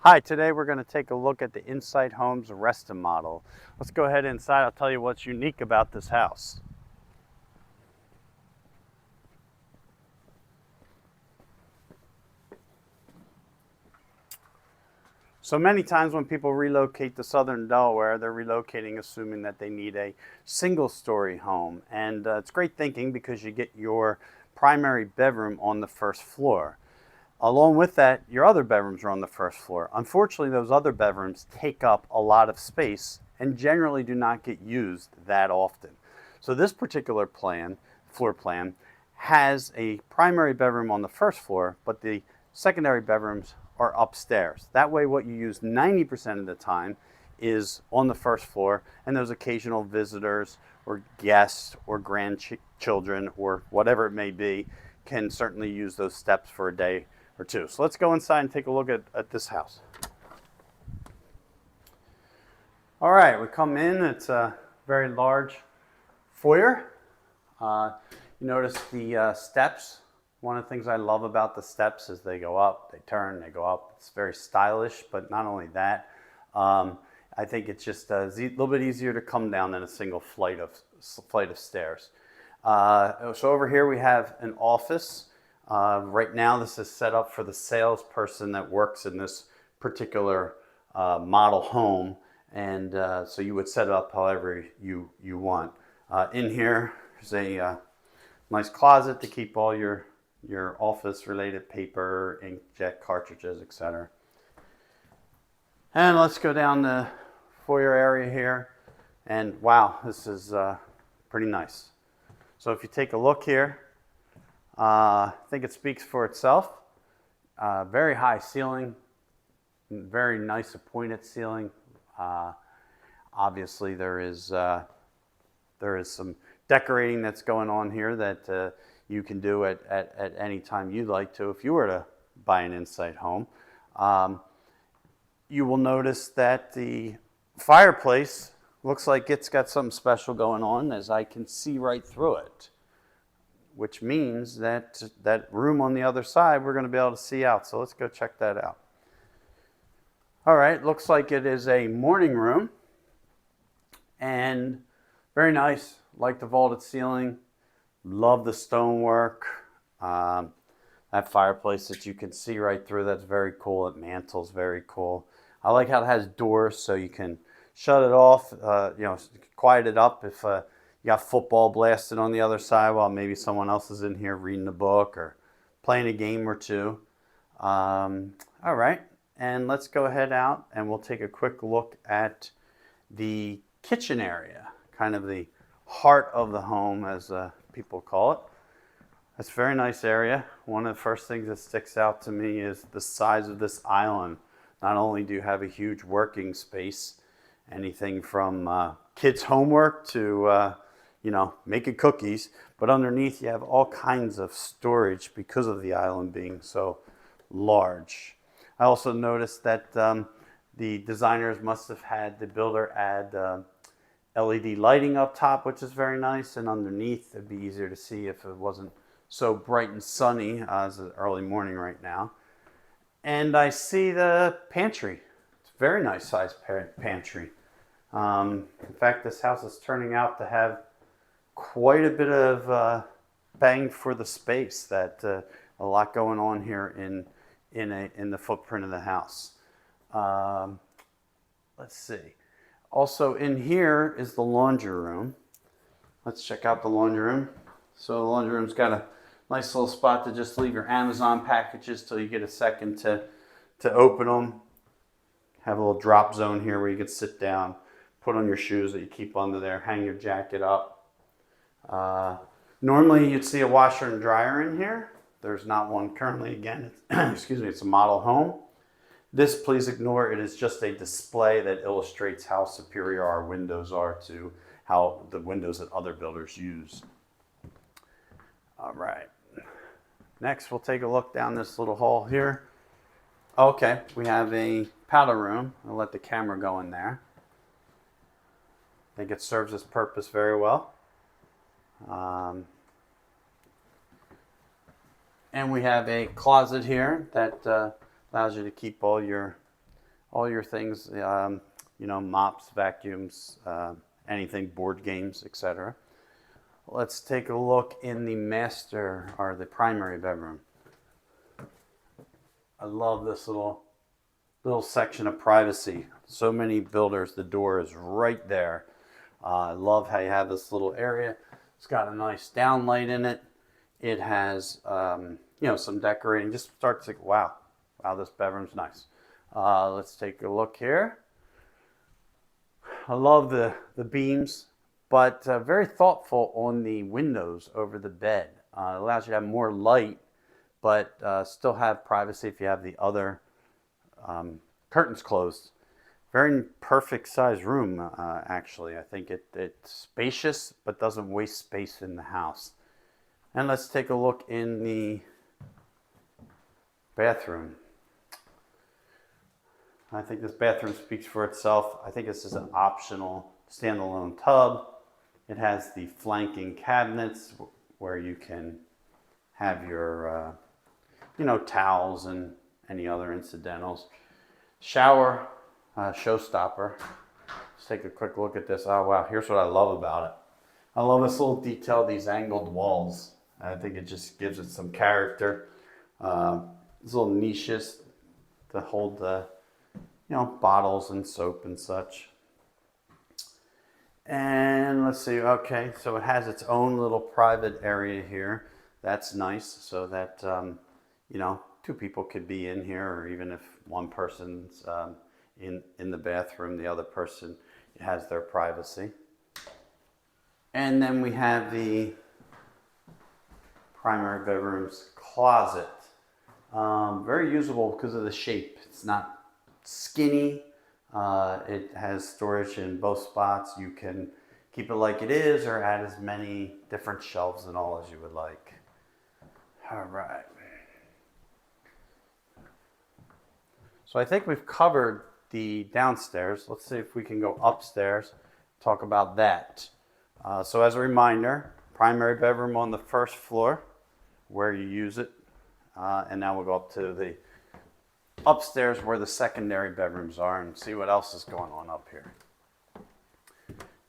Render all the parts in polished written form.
Hi, today we're going to take a look at the Inside Homes Reston model. Let's go ahead inside. I'll tell you what's unique about this house. So many times when people relocate to southern Delaware, they're relocating assuming that they need a single-story home. And it's great thinking because you get your primary bedroom on the first floor. Along with that, your other bedrooms are on the first floor. Unfortunately, those other bedrooms take up a lot of space and generally do not get used that often. So this particular floor plan, has a primary bedroom on the first floor, but the secondary bedrooms are upstairs. That way what you use 90% of the time is on the first floor, and those occasional visitors or guests or grandchildren or whatever it may be can certainly use those steps for a day or two. So let's go inside and take a look at this house. All right, we come in. It's a very large foyer. You notice the steps. One of the things I love about the steps is they go up, they turn, they go up. It's very stylish, but not only that, I think it's just a little bit easier to come down than a single flight of stairs. So over here we have an office. Right now this is set up for the salesperson that works in this particular model home, and so you would set it up however you want. In here there's a nice closet to keep all your office related paper, inkjet cartridges, etc. And let's go down the foyer area here, and wow, this is pretty nice. So if you take a look here, I think it speaks for itself. Very high ceiling, very nice appointed ceiling. Obviously there is some decorating that's going on here that you can do at any time you'd like to if you were to buy an inside home. You will notice that the fireplace looks like it's got something special going on, as I can see right through it, which means that that room on the other side we're going to be able to see out. So let's go check that out. All right, looks like it is a morning room, and very nice. Like the vaulted ceiling, love the stonework. That fireplace that you can see right through, that's very cool. It mantles very cool. I like how it has doors so you can shut it off, quiet it up if you got football blasted on the other side while maybe someone else is in here reading a book or playing a game or two. All right, and let's go ahead out and we'll take a quick look at the kitchen area, kind of the heart of the home, as people call it. It's a very nice area. One of the first things that sticks out to me is the size of this island. Not only do you have a huge working space, anything from kids' homework to making cookies, but underneath you have all kinds of storage because of the island being so large. I also noticed that the designers must have had the builder add LED lighting up top, which is very nice, and underneath it'd be easier to see if it wasn't so bright and sunny as it's early morning right now. And I see the pantry. It's a very nice sized pantry. In fact, this house is turning out to have quite a bit of bang for the space. That a lot going on here in the footprint of the house. Let's see. Also in here is the laundry room. Let's check out the laundry room. So the laundry room's got a nice little spot to just leave your Amazon packages till you get a second to open them. Have a little drop zone here where you can sit down, put on your shoes that you keep under there, hang your jacket up. Normally you'd see a washer and dryer in here. There's not one currently. Again, excuse me, it's a model home. This, please ignore. It is just a display that illustrates how superior our windows are to how the windows that other builders use. All right. Next, we'll take a look down this little hall here. Okay, we have a powder room. I'll let the camera go in there. I think it serves its purpose very well. And we have a closet here that allows you to keep all your all your things, mops, vacuums, anything, board games, etc. Let's take a look in the master or the primary bedroom. I love this little section of privacy. So many builders, the door is right there. I love how you have this little area. It's got a nice downlight in it. It has, some decorating. Just start to think, wow, this bedroom's nice. Let's take a look here. I love the beams, but very thoughtful on the windows over the bed. It allows you to have more light, but still have privacy if you have the other curtains closed. Very perfect size room, actually. I think it's spacious, but doesn't waste space in the house. And let's take a look in the bathroom. I think this bathroom speaks for itself. I think this is an optional standalone tub. It has the flanking cabinets where you can have your, towels and any other incidentals. Shower, showstopper. Let's take a quick look at this. Oh, wow, here's what I love about it. I love this little detail, these angled walls. I think it just gives it some character. These little niches to hold the, bottles and soap and such. And let's see, okay, so it has its own little private area here. That's nice, so that, two people could be in here, or even if one person's in the bathroom, the other person has their privacy. And then we have the primary bedroom's closet. Very usable because of the shape. It's not skinny. It has storage in both spots. You can keep it like it is or add as many different shelves and all as you would like. All right. So I think we've covered the downstairs. Let's see if we can go upstairs, talk about that. So as a reminder, primary bedroom on the first floor where you use it. And now we'll go up to the upstairs where the secondary bedrooms are and see what else is going on up here.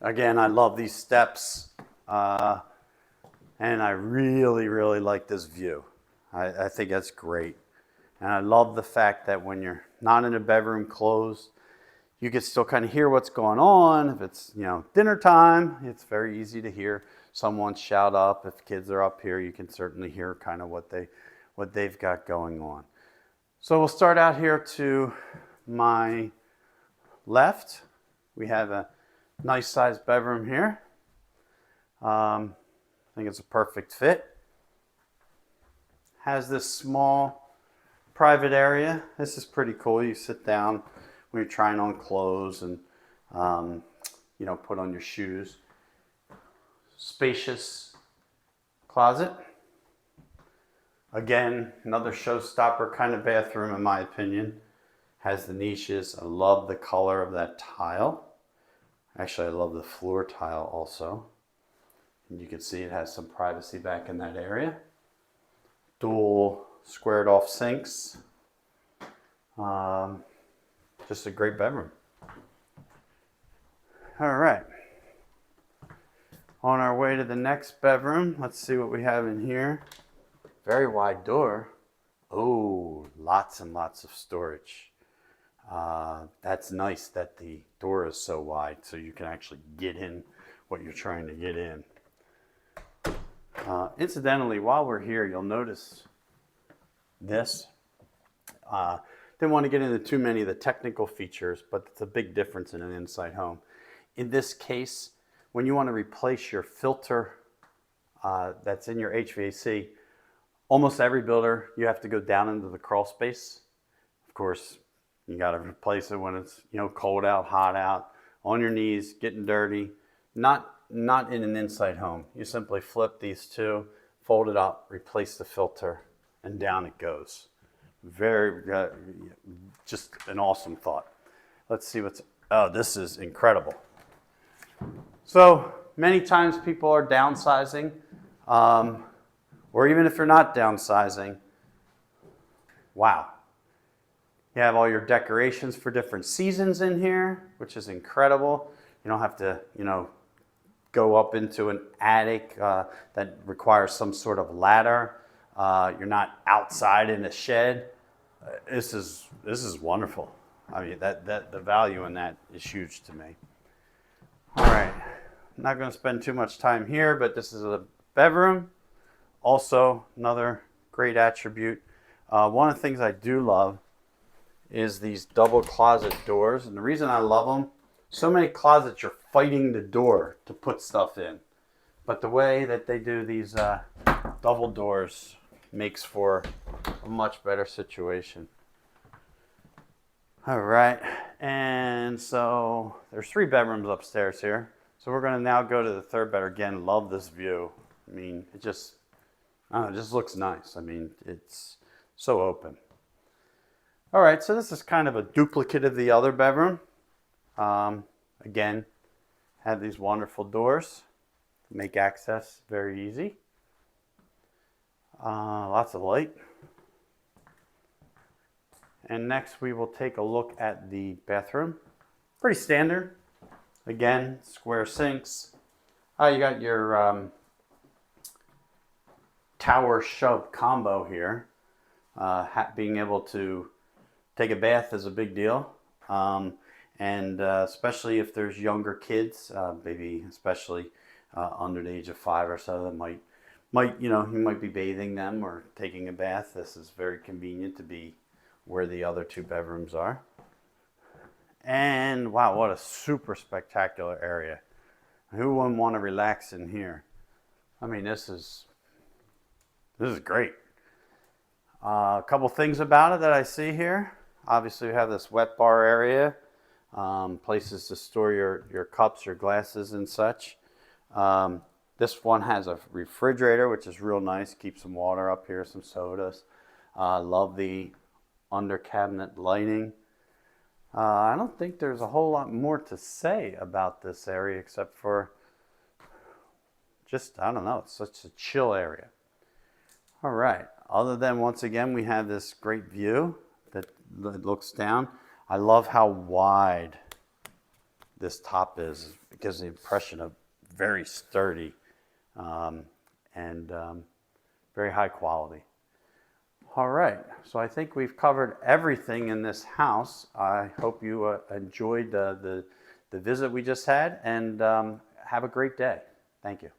Again, I love these steps. And I really, really like this view. I think that's great. And I love the fact that when you're not in a bedroom closed, you can still kind of hear what's going on. If it's, dinner time, it's very easy to hear someone shout up. If kids are up here, you can certainly hear kind of what they've got going on. So we'll start out here to my left. We have a nice sized bedroom here. I think it's a perfect fit. Has this small private area. This is pretty cool. You sit down when you're trying on clothes and put on your shoes. Spacious closet. Again, another showstopper kind of bathroom in my opinion. Has the niches. I love the color of that tile. Actually, I love the floor tile also. And you can see it has some privacy back in that area. Dual squared off sinks. Just a great bedroom. All right. On our way to the next bedroom, let's see what we have in here. Very wide door. Oh, lots and lots of storage. That's nice that the door is so wide so you can actually get in what you're trying to get in. Incidentally, while we're here, you'll notice this. Didn't want to get into too many of the technical features, but it's a big difference in an inside home. In this case, when you want to replace your filter that's in your HVAC, almost every builder, you have to go down into the crawl space. Of course, you got to replace it when it's cold out, hot out, on your knees, getting dirty. Not in an inside home. You simply flip these two, fold it up, replace the filter, and down it goes. Very, just an awesome thought. Let's see this is incredible. So many times people are downsizing, or even if you're not downsizing, wow. You have all your decorations for different seasons in here, which is incredible. You don't have to, go up into an attic that requires some sort of ladder. You're not outside in a shed. This is wonderful. I mean, the value in that is huge to me. All right, I'm not going to spend too much time here, but this is a bedroom. Also, another great attribute. One of the things I do love is these double closet doors, and the reason I love them, so many closets you're fighting the door to put stuff in, but the way that they do these double doors makes for a much better situation. All right, and so there's 3 bedrooms upstairs here. So we're going to now go to the 3rd bedroom. Again, love this view. I mean, it just looks nice. I mean, it's so open. All right, so this is kind of a duplicate of the other bedroom. Again, have these wonderful doors to make access very easy. Lots of light. And next we will take a look at the bathroom. Pretty standard. Again, square sinks. You got your tower shove combo here. Being able to take a bath is a big deal. And especially if there's younger kids, maybe especially under the age of 5 or so, that might you might be bathing them or taking a bath. This is very convenient to be where the other 2 bedrooms are. And wow, what a super spectacular area. Who wouldn't want to relax in here? I mean, this is great. A couple things about it that I see here. Obviously, we have this wet bar area, places to store your cups, your glasses, and such. This one has a refrigerator, which is real nice. Keep some water up here, some sodas. Love the under cabinet lighting. I don't think there's a whole lot more to say about this area except for just, I don't know, it's such a chill area. All right, other than once again, we have this great view that looks down. I love how wide this top is. It gives the impression of very sturdy and very high quality. All right, so I think we've covered everything in this house. I hope you enjoyed the visit we just had, and have a great day. Thank you.